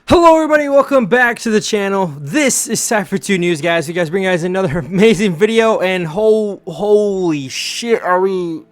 Hello everybody, welcome back to the channel. This is Sypher 2 News, guys. You guys bring you guys another amazing video, and holy shit, are we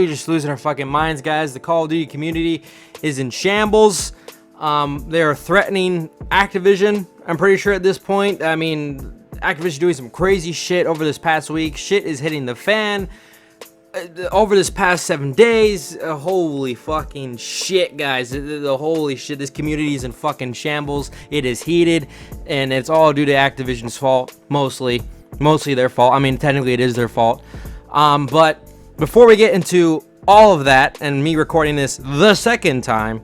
just losing our fucking minds, guys. The Call of Duty community is in shambles. They are threatening Activision, I'm pretty sure at this point. I mean, Activision doing some crazy shit over this past week. Shit is hitting the fan over this past 7 days. Holy fucking shit, guys. The holy shit, this community is in fucking shambles. It is heated, and it's all due to Activision's fault. Mostly their fault. I mean, technically it is their fault. But before we get into all of that and me recording this the second time,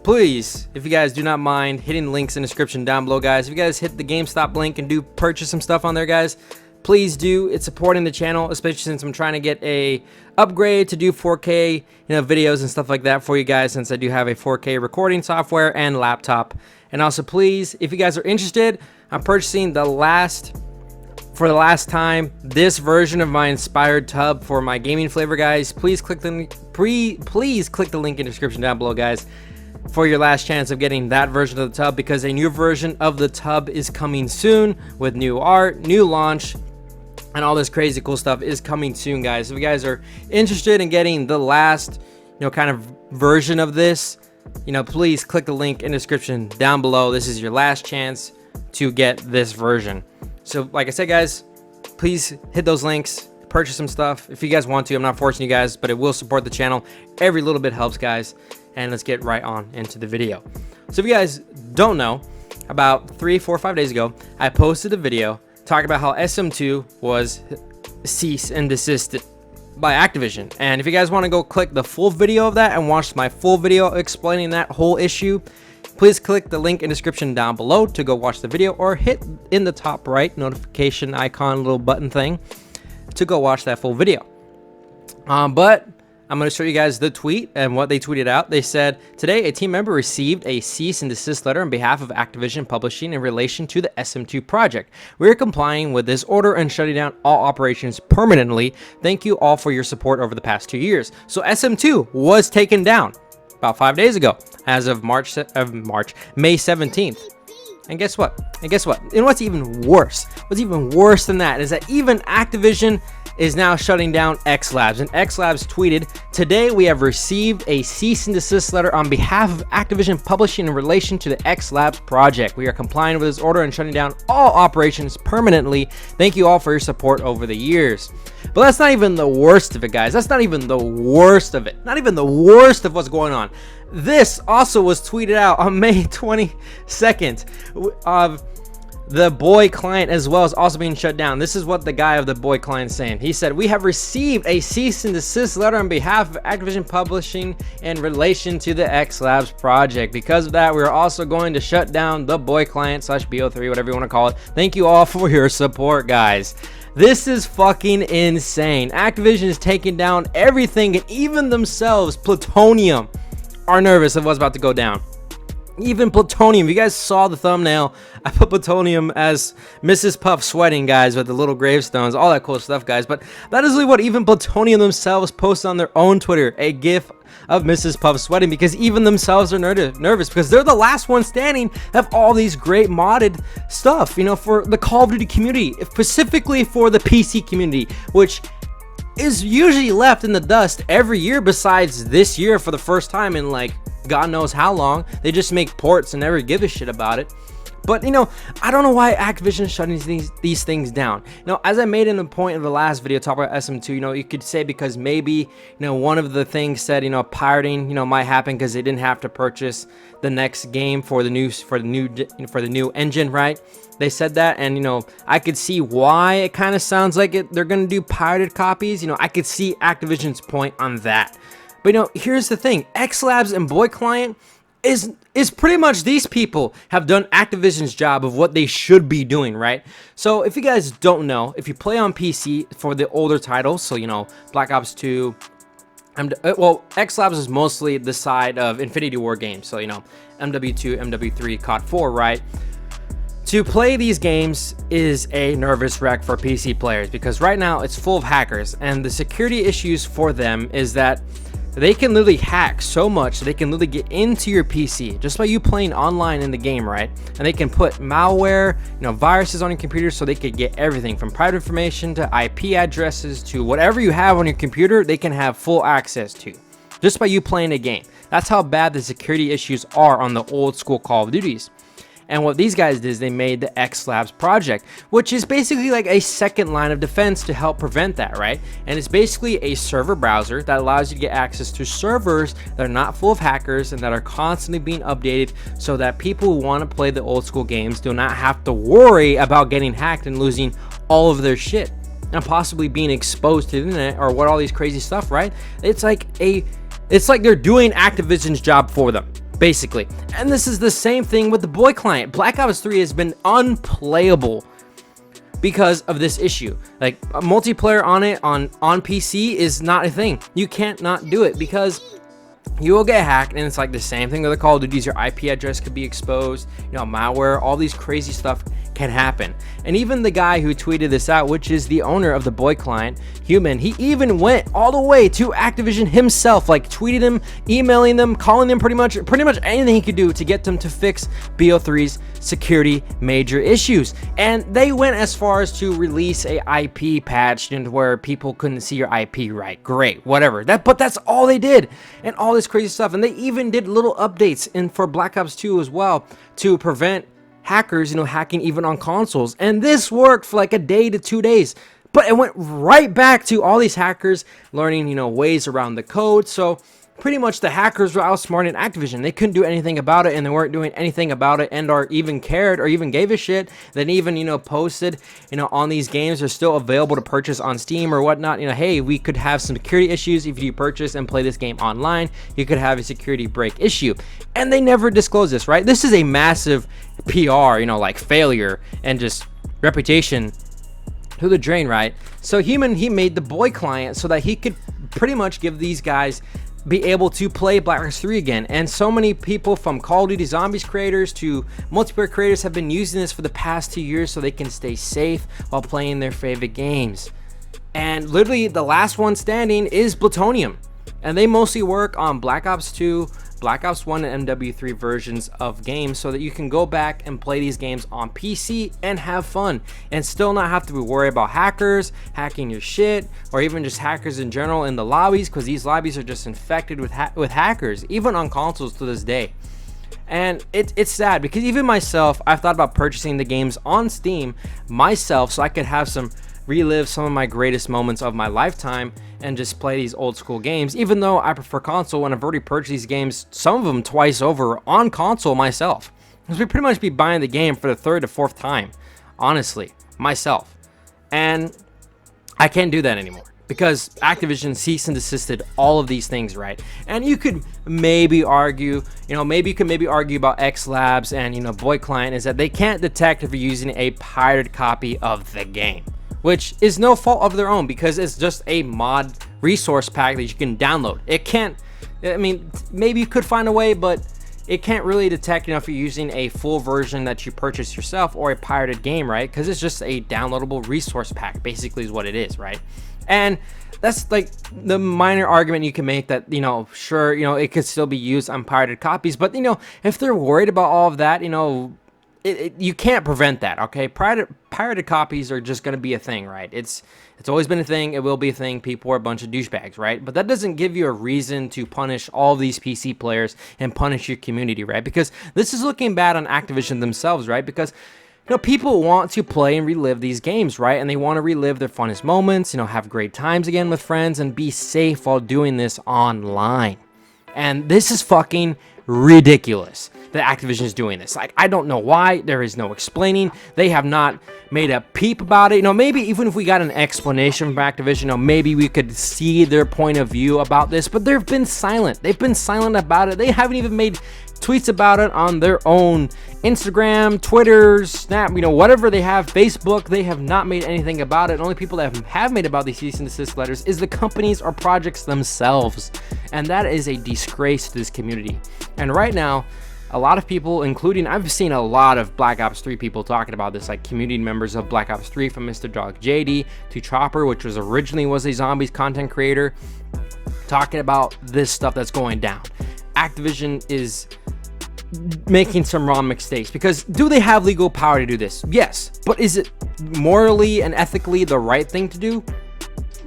please, if you guys do not mind hitting the links in the description down below, guys. If you guys hit the GameStop link and do purchase some stuff on there, guys, please do. It's supporting the channel, especially since I'm trying to get a upgrade to do 4K, videos and stuff like that for you guys, since I do have a 4K recording software and laptop. And also, please, if you guys are interested, I'm purchasing for the last time this version of my inspired tub for my gaming flavor, guys. Please click the link in the description down below, guys, for your last chance of getting that version of the tub, because a new version of the tub is coming soon with new art, new launch, and all this crazy cool stuff is coming soon, guys. If you guys are interested in getting the last, kind of version of this, please click the link in the description down below. This is your last chance to get this version. So, like I said, guys, please hit those links, purchase some stuff if you guys want to. I'm not forcing you guys, but it will support the channel. Every little bit helps, guys. And let's get right on into the video. So if you guys don't know, about 3, 4, 5 days ago, I posted a video talking about how SM2 was cease and desisted by Activision. And if you guys want to go click the full video of that and watch my full video explaining that whole issue, please click the link in the description down below to go watch the video, or hit in the top right notification icon little button thing to go watch that full video. But I'm going to show you guys the tweet and what they tweeted out. They said, today a team member received a cease and desist letter on behalf of Activision Publishing in relation to the SM2 project. We are complying with this order and shutting down all operations permanently. Thank you all for your support over the past 2 years. So SM2 was taken down about 5 days ago as of May 17th. And guess what? And what's even worse? What's even worse than that is that even Activision is now shutting down X Labs. And X Labs tweeted, today we have received a cease and desist letter on behalf of Activision Publishing in relation to the X Labs project. We are complying with this order and shutting down all operations permanently. Thank you all for your support over the years. But that's not even the worst of it, guys. That's not even the worst of it. Not even the worst of what's going on. This also was tweeted out on May 22nd of the Boy client as well is also being shut down. This is what the guy of the Boy client is saying. He said, we have received a cease and desist letter on behalf of Activision Publishing in relation to the X Labs project. Because of that, we're also going to shut down the Boy client / BO3, whatever you want to call it. Thank you all for your support, guys. This is fucking insane. Activision is taking down everything, and even themselves, Plutonium, are nervous of what's about to go down. Even Plutonium, if you guys saw the thumbnail, I put Plutonium as Mrs. Puff sweating, guys, with the little gravestones, all that cool stuff, guys. But that is really what even Plutonium themselves posted on their own Twitter, a gif of Mrs. Puff sweating, because even themselves are nervous because they're the last one standing of all these great modded stuff, for the Call of Duty community, specifically for the PC community, which is usually left in the dust every year, besides this year for the first time in God knows how long. They just make ports and never give a shit about it. But I don't know why Activision is shutting these things down. As I made in the point of the last video talking about SM2, you could say because maybe one of the things said pirating might happen because they didn't have to purchase the next game for the new engine, right? They said that, and I could see why it kind of sounds like they're gonna do pirated copies. I could see Activision's point on that. But here's the thing: X Labs and Boy Client is pretty much, these people have done Activision's job of what they should be doing, right? So if you guys don't know, if you play on PC for the older titles, so Black Ops 2, well, X Labs is mostly the side of Infinity War games, so MW2, MW3, COD 4, right? To play these games is a nervous wreck for PC players because right now it's full of hackers, and the security issues for them is that they can literally hack so much that they can literally get into your PC just by you playing online in the game, right? And they can put malware, viruses on your computer, so they could get everything from private information to IP addresses to whatever you have on your computer. They can have full access to just by you playing a game. That's how bad the security issues are on the old school Call of Duties. And what these guys did is they made the X Labs project, which is basically like a second line of defense to help prevent that, right? And it's basically a server browser that allows you to get access to servers that are not full of hackers and that are constantly being updated, so that people who want to play the old school games do not have to worry about getting hacked and losing all of their shit and possibly being exposed to the internet or what all these crazy stuff, right? It's like they're doing Activision's job for them, basically. And this is the same thing with the boy client. Black Ops 3 has been unplayable because of this issue. Like, a multiplayer on it on PC is not a thing. You can't not do it because you will get hacked, and it's like the same thing with the Call of Duties. Your IP address could be exposed, malware, all these crazy stuff can happen. And even the guy who tweeted this out, which is the owner of the boy client, Human, he even went all the way to Activision himself, like tweeted him, emailing them, calling them, pretty much anything he could do to get them to fix BO3's security major issues. And they went as far as to release a IP patch into where people couldn't see your IP right. Great, whatever. But that's all they did, and all this crazy stuff. And they even did little updates for Black Ops 2 as well to prevent hackers, hacking even on consoles. And this worked for like a day to 2 days, but it went right back to all these hackers learning, ways around the code. So pretty much the hackers were outsmarting Activision. They couldn't do anything about it, and they weren't doing anything about it, and or even cared or even gave a shit. Then even, posted, on these games are still available to purchase on Steam or whatnot. Hey, we could have some security issues if you purchase and play this game online. You could have a security break issue. And they never disclose this, right? This is a massive PR, like failure and just reputation to the drain, right? So he made the boy client so that he could pretty much give these guys be able to play Black Ops 3 again. And so many people, from Call of Duty Zombies creators to multiplayer creators, have been using this for the past 2 years so they can stay safe while playing their favorite games. And literally the last one standing is Plutonium, and they mostly work on Black Ops 2, Black Ops 1, and MW3 versions of games, so that you can go back and play these games on PC and have fun and still not have to be worried about hackers hacking your shit, or even just hackers in general in the lobbies, because these lobbies are just infected with hackers, even on consoles to this day. And it's sad, because even myself, I've thought about purchasing the games on Steam myself so I could have relive some of my greatest moments of my lifetime and just play these old school games, even though I prefer console, and I've already purchased these games, some of them twice over, on console myself. Because we pretty much be buying the game for the third to fourth time, honestly, myself. And I can't do that anymore because Activision cease and desisted all of these things, right? And you could maybe argue, maybe argue about X Labs and, Boy Client, is that they can't detect if you're using a pirated copy of the game, which is no fault of their own, because it's just a mod resource pack that you can download. It can't, maybe you could find a way, but it can't really detect, if you're using a full version that you purchase yourself or a pirated game, right? Because it's just a downloadable resource pack, basically, is what it is, right? And that's like the minor argument you can make, that, sure, it could still be used on pirated copies, but, if they're worried about all of that, you can't prevent that, okay? Pirated copies are just going to be a thing, right? It's always been a thing. It will be a thing. People are a bunch of douchebags, right? But that doesn't give you a reason to punish all these PC players and punish your community, right? Because this is looking bad on Activision themselves, right? Because, people want to play and relive these games, right? And they want to relive their funnest moments, have great times again with friends and be safe while doing this online. And this is fucking ridiculous that Activision is doing this. Like, I don't know why. There is no explaining. They have not made a peep about it. Maybe even if we got an explanation from Activision, maybe we could see their point of view about this, but they've been silent. They've been silent about it. They haven't even made tweets about it on their own Instagram, Twitter, Snap, whatever they have, Facebook. They have not made anything about it. The only people that have made about these cease and desist letters is the companies or projects themselves, and that is a disgrace to this community. And right now, a lot of people, including, I've seen a lot of Black Ops 3 people talking about this, like community members of Black Ops 3, from Mr. Dog JD to Chopper, which originally was a zombies content creator. talking about this stuff that's going down. Activision is making some wrong mistakes, because do they have legal power to do this? Yes, but is it morally and ethically the right thing to do?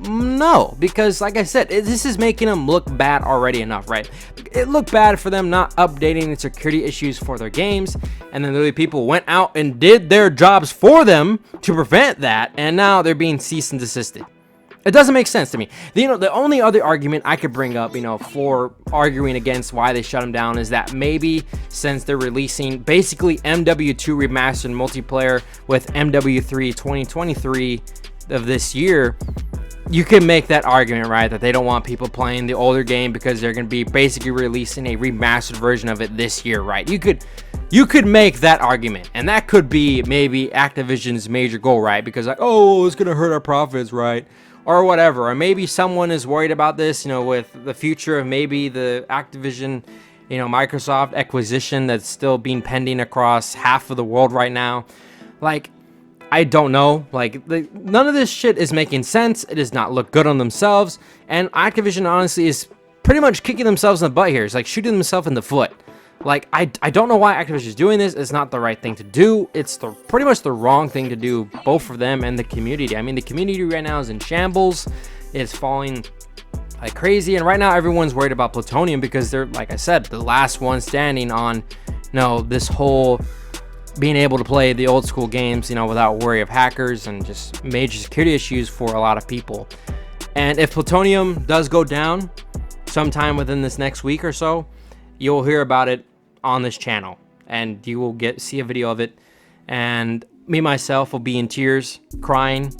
No, because like I said, this is making them look bad already enough, right? It looked bad for them not updating the security issues for their games, and then literally people went out and did their jobs for them to prevent that, and now they're being cease and desisted. It doesn't make sense to me. The only other argument I could bring up, for arguing against why they shut them down is that maybe since they're releasing basically MW2 remastered multiplayer with MW3 2023 of this year, you can make that argument, right, that they don't want people playing the older game because they're going to be basically releasing a remastered version of it this year, right? You could make that argument, and that could be maybe Activision's major goal, right? Because like, oh, it's going to hurt our profits, right? Or whatever. Or maybe someone is worried about this, with the future of maybe the Activision, Microsoft acquisition that's still being pending across half of the world right now. Like, I don't know. Like, none of this shit is making sense. It does not look good on themselves. And Activision, honestly, is pretty much kicking themselves in the butt here. It's like shooting themselves in the foot. Like, I don't know why Activision is doing this. It's not the right thing to do. It's pretty much the wrong thing to do, both for them and the community. I mean, the community right now is in shambles. It's falling like crazy. And right now, everyone's worried about Plutonium because they're, like I said, the last one standing on, this whole being able to play the old school games, without worry of hackers and just major security issues for a lot of people. And if Plutonium does go down sometime within this next week or so, you'll hear about it on this channel, and you will see a video of it, and me myself will be in tears crying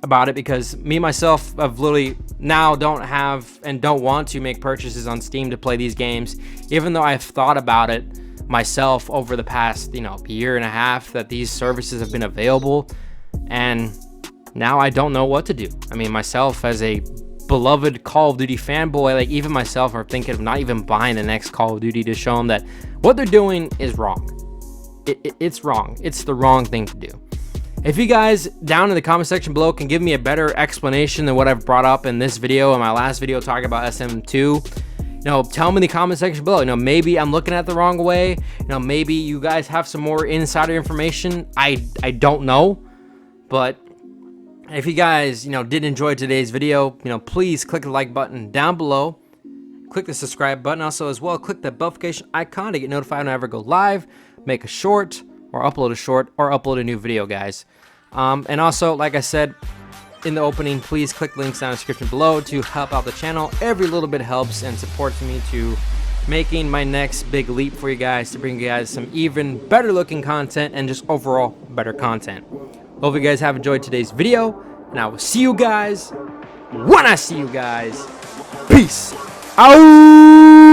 about it, because me myself have literally now don't have and don't want to make purchases on Steam to play these games, even though I've thought about it myself over the past year and a half that these services have been available, and now I don't know what to do. I mean, myself as a beloved Call of Duty fanboy, like even myself are thinking of not even buying the next Call of Duty to show them that what they're doing is wrong. It's wrong. It's the wrong thing to do. If you guys down in the comment section below can give me a better explanation than what I've brought up in this video and my last video talking about SM2, tell me in the comment section below. Maybe I'm looking at it the wrong way. Maybe you guys have some more insider information. I don't know, but if you guys, did enjoy today's video, please click the like button down below. Click the subscribe button also as well. Click the notification icon to get notified when I ever go live, make a short, or upload a short, or upload a new video, guys. And also, like I said in the opening, please click links down in the description below to help out the channel. Every little bit helps and supports me to making my next big leap for you guys, to bring you guys some even better looking content and just overall better content. Hope you guys have enjoyed today's video, and I will see you guys when I see you guys. Peace out.